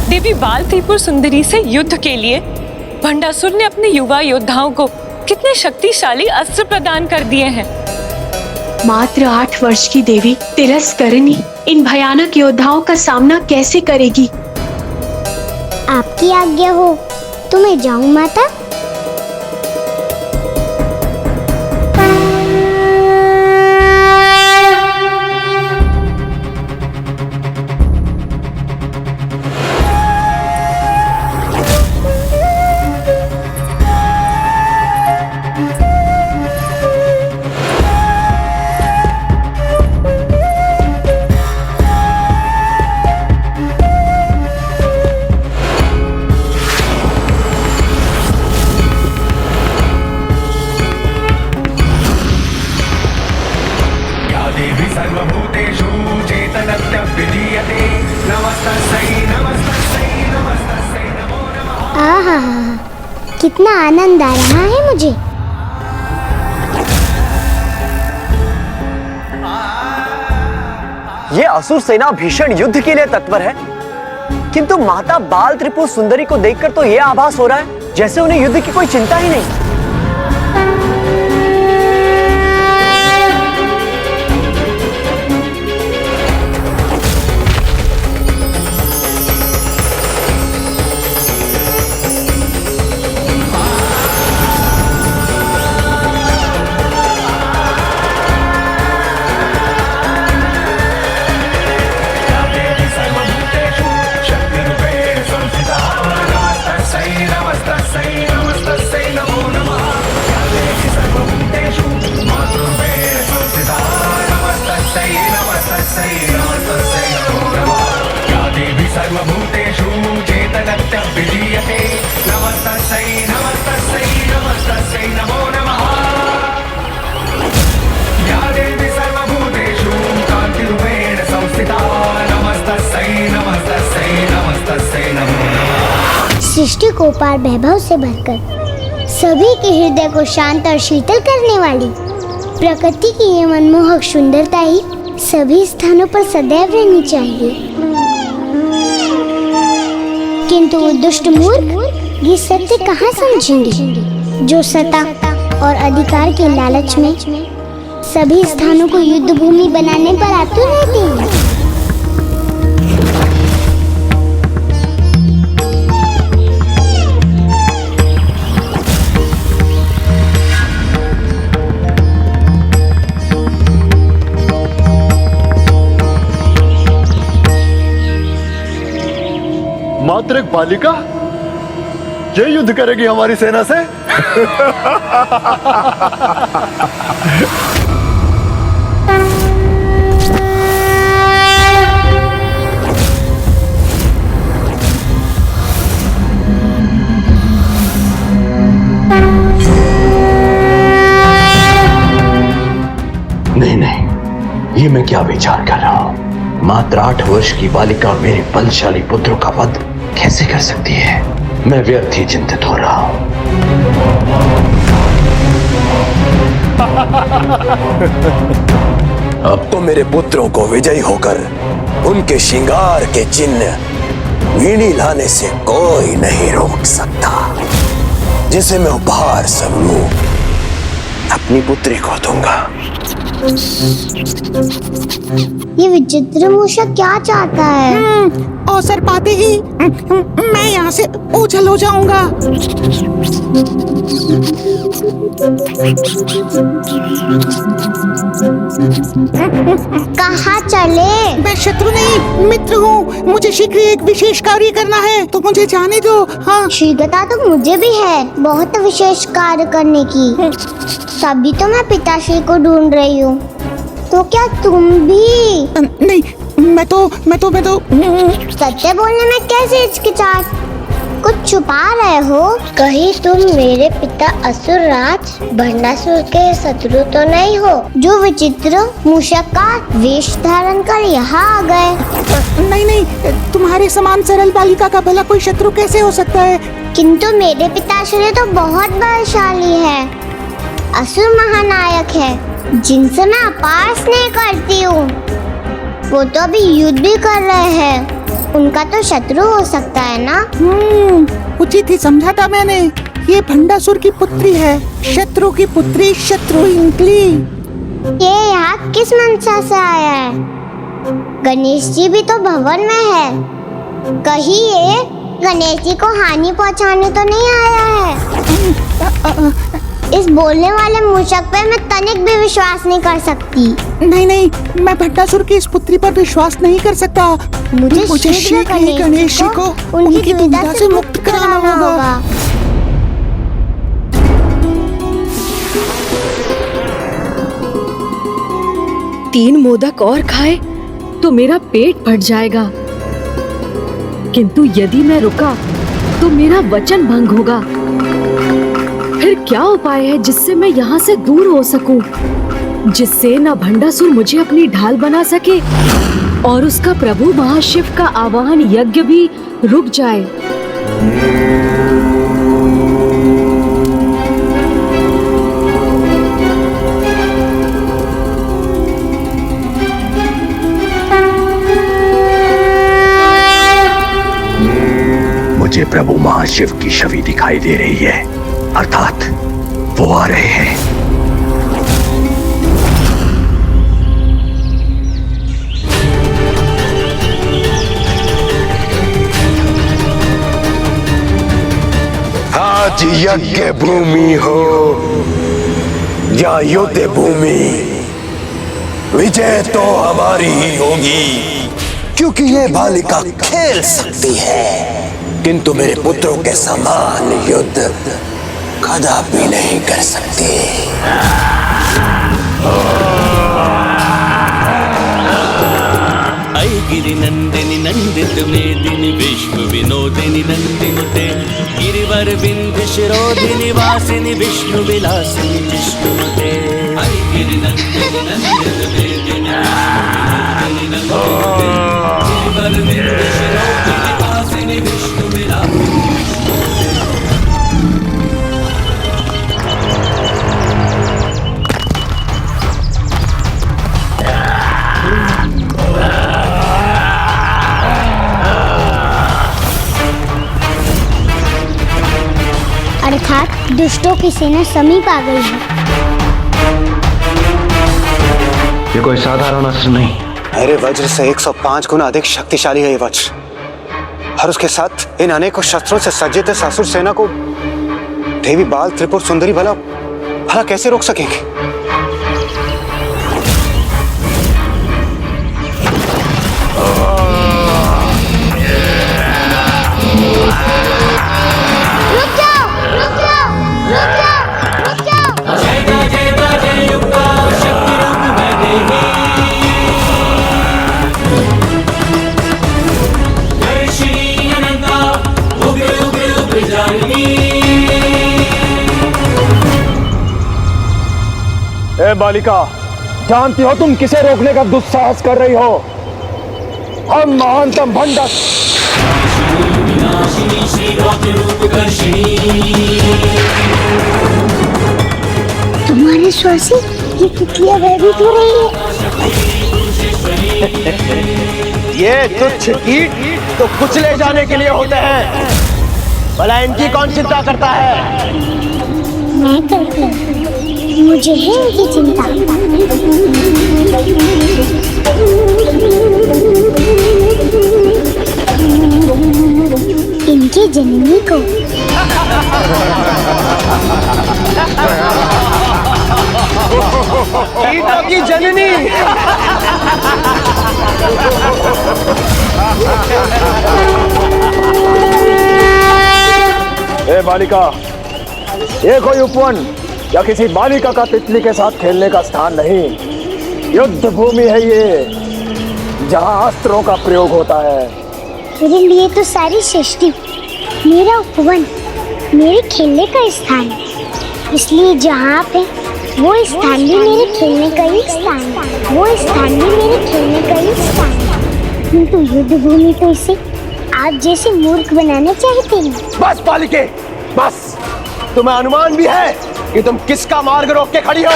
देवी बाल त्रिपुर सुंदरी से युद्ध के लिए भंडासुर ने अपने युवा योद्धाओं को कितने शक्तिशाली अस्त्र प्रदान कर दिए हैं। मात्र 8 वर्ष की देवी तिरस्करणी इन भयानक योद्धाओं का सामना कैसे करेगी? आपकी आज्ञा हो तो मैं जाऊं माता। कितना आनंद आ रहा है मुझे। ये असुर सेना भीषण युद्ध के लिए तत्पर है, किंतु माता बाल त्रिपुर सुंदरी को देखकर तो ये आभास हो रहा है जैसे उन्हें युद्ध की कोई चिंता ही नहीं। सृष्टि को पार वैभव से भरकर सभी के हृदय को शांत और शीतल करने वाली प्रकृति की ये मनमोहक सुंदरता ही सभी स्थानों पर सदैव रहनी चाहिए। किंतु वो दुष्ट मूर्ख ये सत्य कहाँ समझेंगे, जो सत्ता और अधिकार के लालच में सभी स्थानों को युद्ध भूमि बनाने पर आतुर रहते हैं। मात्र एक बालिका ये युद्ध करेगी हमारी सेना से? नहीं नहीं, ये मैं क्या विचार कर रहा हूँ। मात्र 8 वर्ष की बालिका मेरे बलशाली पुत्रों का वध कैसे कर सकती है? मैं व्यर्थ ही चिंतित हो रहा हूँ। अब तो मेरे पुत्रों को विजयी होकर उनके श्रृंगार के चिन्ह वीणी लाने से कोई नहीं रोक सकता, जिसे मैं उपहार स्वरूप अपनी पुत्री को दूंगा। ये विचित्र मूषक क्या चाहता है? अवसर पाते ही मैं यहाँ से ओझल हो जाऊंगा। कहाँ चले? मैं शत्रु नहीं मित्र हूँ, मुझे शीघ्र एक विशेष कार्य करना है, तो मुझे जाने दो। हाँ, शीघ्रता तो मुझे भी है बहुत विशेष कार्य करने की, तभी तो मैं पिताश्री को ढूंढ रही हूँ। तो क्या तुम भी? नहीं, मैं तो सत्य बोलने में कैसे हिचकिचाहट? कुछ छुपा रहे हो? कहीं तुम मेरे पिता असुर राज भंडासुर के शत्रु तो नहीं हो, जो विचित्र मूषक का वेश धारण कर यहाँ आ गए? नहीं, तुम्हारे समान सरल बालिका का भला कोई शत्रु कैसे हो सकता है? किंतु मेरे पिताश्री तो बहुत बलशाली है, असुर महानायक है, जिनसे मैं अपार स्नेह करती हूँ। वो तो अभी युद्ध भी कर रहे हैं, उनका तो शत्रु हो सकता है ना? उचित ही समझा था मैंने। ये भंडासुर की पुत्री है, शत्रु की पुत्री शत्रु निकली। ये यहाँ किस मंशा से आया है? गणेश जी भी तो भवन में है, कहीं ये गणेश जी को हानि पहुँचाने तो नहीं आया है? इस बोलने वाले मूषक पे मैं तनिक भी विश्वास नहीं कर सकती। नहीं, मैं भंडासुर की इस पुत्री पर विश्वास नहीं कर सकता। मुझे शीघ्र ही गणेश जी को उनकी दुविधा से मुक्त कराना होगा। तीन मोदक और खाए तो मेरा पेट भर जाएगा, किंतु यदि मैं रुका तो मेरा वचन भंग होगा। फिर क्या उपाय है जिससे मैं यहाँ से दूर हो सकूं, जिससे न भंडासुर मुझे अपनी ढाल बना सके और उसका प्रभु महाशिव का आवाहन यज्ञ भी रुक जाए। शिव की छवि दिखाई दे रही है, अर्थात वो आ रहे हैं। आज यज्ञ भूमि हो या युद्ध भूमि, विजय तो हमारी ही होगी, क्योंकि ये बालिका खेल सकती है, किंतु मेरे पुत्रों के समान युद्ध कदापि नहीं कर सकती। गिरि नंदिनी नंदित मेदिनी विश्व विनोदिनी नंदिनुते गिरिवर विंध्य शिरोधिनी वासिनी विष्णु विलासिनी विष्णुते। गिरि नंदिनी नंदित मेदिनी गिरिवर विंध्य शिरोधिनी वासिनी विष्णु विलासिनी। अर्थात दुष्टों की सेना समीप आ गई है। ये कोई साधारण अस्त्र नहीं, मेरे वज्र से 105 गुना अधिक शक्तिशाली है ये वज्र, और उसके साथ इन अनेकों शस्त्रों से सज्जित इस असुर सेना को देवी बाल त्रिपुर सुंदरी भला कैसे रोक सकेंगे? ए बालिका, जानती हो तुम किसे रोकने का दुस्साहस कर रही हो? हम महानतम भंडा तुम्हारे श्वासी ये तितलियां भयभीत हो रही है। ये तुच्छ कीट तो कुचले जाने के लिए होते हैं, भला इनकी कौन चिंता करता है? मैं करती हूँ, मुझे है इनकी चिंता। इनकी जननी को। कीटों की जननी। ए बालिका, ये कोई उपवन या किसी बालिका का तितली के साथ खेलने का स्थान नहीं, युद्ध भूमि है ये, जहाँ अस्त्रों का प्रयोग होता है। मेरे लिए तो सारी सृष्टि मेरा उपवन, मेरे खेलने का स्थान है, इसलिए जहाँ आप हैं वो स्थान भी मेरे खेलने का ही स्थान है, वो स्थान भी मेरे खेलने का ही स्थान है। किंतु युद्ध भूमि तो इसे आप जैसे मूर्ख बनाना चाहते हैं। बस बालिके, बस। तुम्हें अनुमान भी है कि तुम किसका मार्ग रोक के खड़ी हो?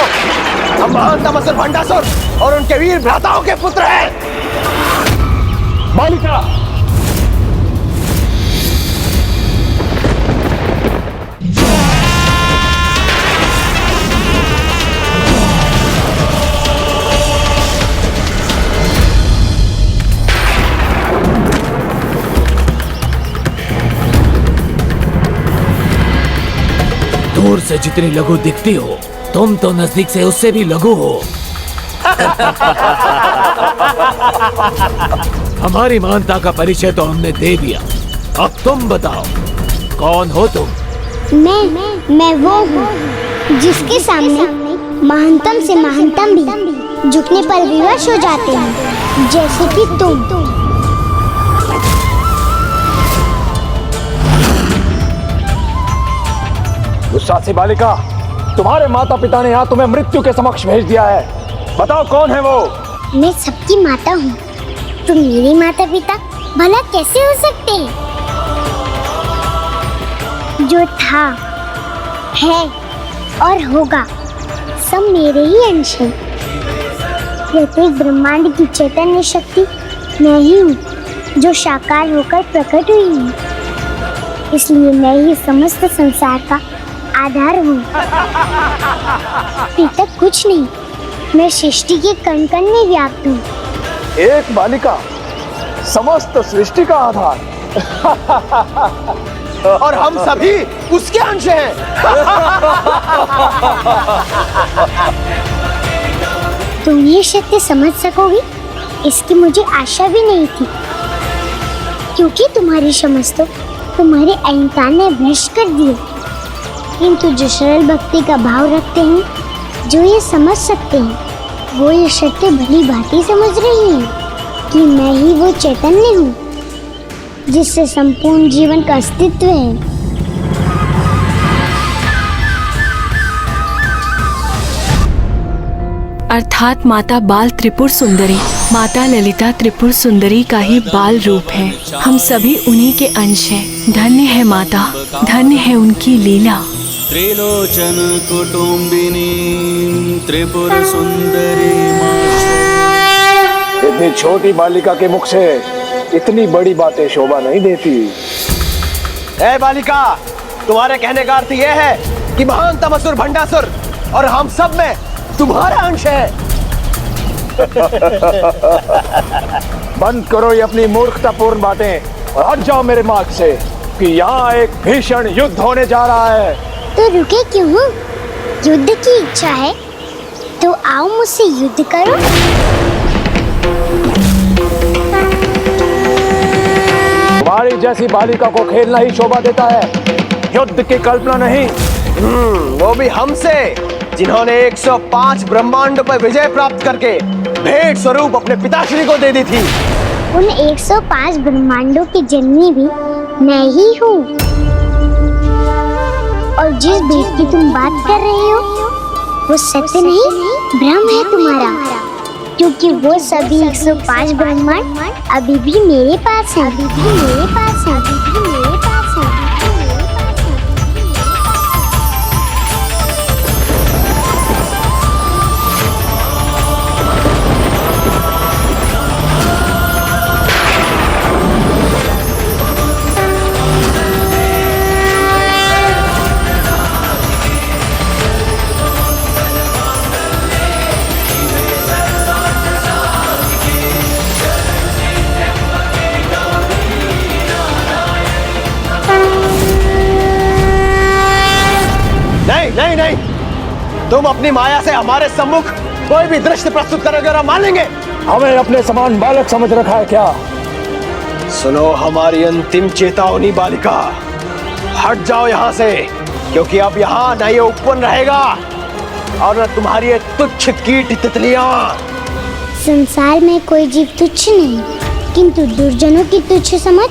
हम महानतम असुर भंडासुर और उनके वीर भ्राताओं के पुत्र हैं। बालिका, दूर से जितनी लघु दिखती हो, तुम तो नजदीक से उससे भी लघु हो। हमारी महानता का परिचय तो हमने दे दिया, अब तुम बताओ कौन हो तुम? मैं वो हूँ जिसके सामने महानतम से महानतम भी झुकने पर विवश हो जाते हैं, जैसे कि तुम। दुस्साहसी बालिका, तुम्हारे माता पिता ने यहाँ तुम्हें मृत्यु के समक्ष भेज दिया है, बताओ कौन है वो? मैं सबकी माता हूँ, तुम मेरे माता पिता भला कैसे हो सकते हैं? जो था, है और होगा सब मेरे ही अंश है। प्रत्येक ब्रह्मांड की चैतन्य शक्ति मैं ही हूँ, जो साकार होकर प्रकट हुई है। इसलिए मैं ही समस्त संसार का आधार हूँ। पिता कुछ नहीं, मैं सृष्टि के कण कण में व्याप्त हूँ। एक बालिका समस्त सृष्टि का आधार और हम सभी उसके अंश हैं। तुम ये सत्य समझ सकोगी, इसकी मुझे आशा भी नहीं थी, क्योंकि तुम्हारी समझ तो तुम्हारे अहंकार ने भ्रष्ट कर दिए। किंतु जो सरल भक्ति का भाव रखते हैं, जो ये समझ सकते हैं, वो ये सत्य भली भांति समझ रही हैं कि मैं ही वो चैतन्य हूँ जिससे संपूर्ण जीवन का अस्तित्व है। अर्थात माता बाल त्रिपुर सुंदरी, माता ललिता त्रिपुर सुंदरी का ही बाल रूप है। हम सभी उन्हीं के अंश हैं। धन्य है माता, धन्य है उनकी लीला। त्रिलोचन कुटुंबिनी त्रिपुर सुंदरी। इतनी छोटी बालिका के मुख से इतनी बड़ी बातें शोभा नहीं देती। ए बालिका, तुम्हारे कहने का अर्थ यह है कि महान तमसुर भंडासुर और हम सब में तुम्हारा अंश है। बंद करो ये अपनी मूर्खतापूर्ण बातें और हट जाओ मेरे मार्ग से कि यहाँ एक भीषण युद्ध होने जा रहा है। तो रुके क्यों हो? युद्ध की इच्छा है तो आओ मुझसे युद्ध करो। तुम्हारी जैसी बालिका को खेलना ही शोभा देता है, युद्ध की कल्पना नहीं। वो भी हमसे, जिन्होंने 105 ब्रह्मांडों पर विजय प्राप्त करके भेंट स्वरूप अपने पिताश्री को दे दी थी। उन 105 ब्रह्मांडों की जननी भी मैं ही हूँ। और जिस भेंट की तुम बात कर रहे हो, वो सत्य नहीं, भ्रम है तुम्हारा, क्योंकि वो सभी 105 ब्रह्मांड अभी भी मेरे पास हैं। अभी भी मेरे पास हैं। अभी भी मेरे पास हैं। नहीं नहीं, तुम अपनी माया से हमारे सम्मुख कोई भी दृश्य प्रस्तुत करोगे और हम मान लेंगे। हमें अपने समान बालक समझ रखा है क्या? सुनो हमारी अंतिम चेतावनी बालिका, हट जाओ यहाँ से, क्योंकि अब यहाँ न ये उपवन रहेगा और न तुम्हारी ये तुच्छ कीट तितलियां। संसार में कोई जीव तुच्छ नहीं, किंतु दुर्जनों की तुच्छ समझ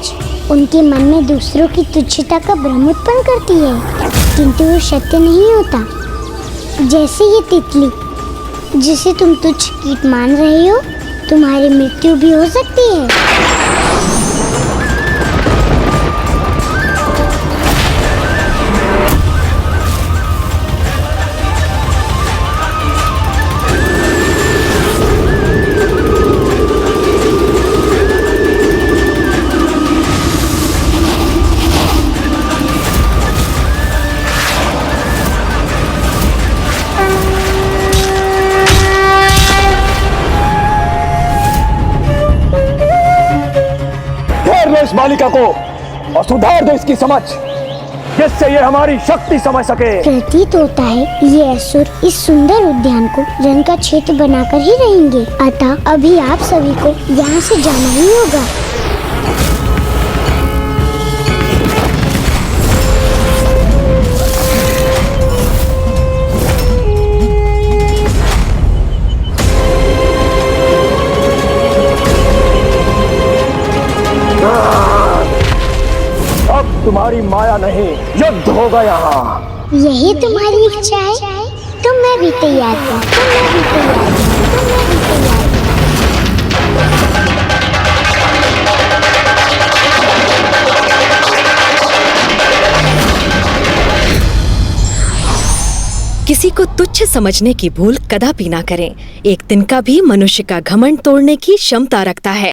उनके मन में दूसरों की तुच्छता का भ्रम उत्पन्न करती है, किंतु वो सत्य नहीं होता। जैसे ये तितली जिसे तुम तुच्छ कीट मान रहे हो, तुम्हारी मृत्यु भी हो सकती है। इस बालिका को और सुधार दो इसकी समझ, जिससे ये हमारी शक्ति समझ सके। प्रतीत होता है ये असुर इस सुंदर उद्यान को रण का क्षेत्र बनाकर ही रहेंगे, अतः अभी आप सभी को यहाँ से जाना ही होगा। तुम्हारी माया नहीं, युद्ध होगा यहाँ। यही तुम्हारी इच्छा है तो मैं भी तैयार हूँ। किसी को तुच्छ समझने की भूल कदापि ना करें। एक दिन का भी मनुष्य का घमंड तोड़ने की क्षमता रखता है।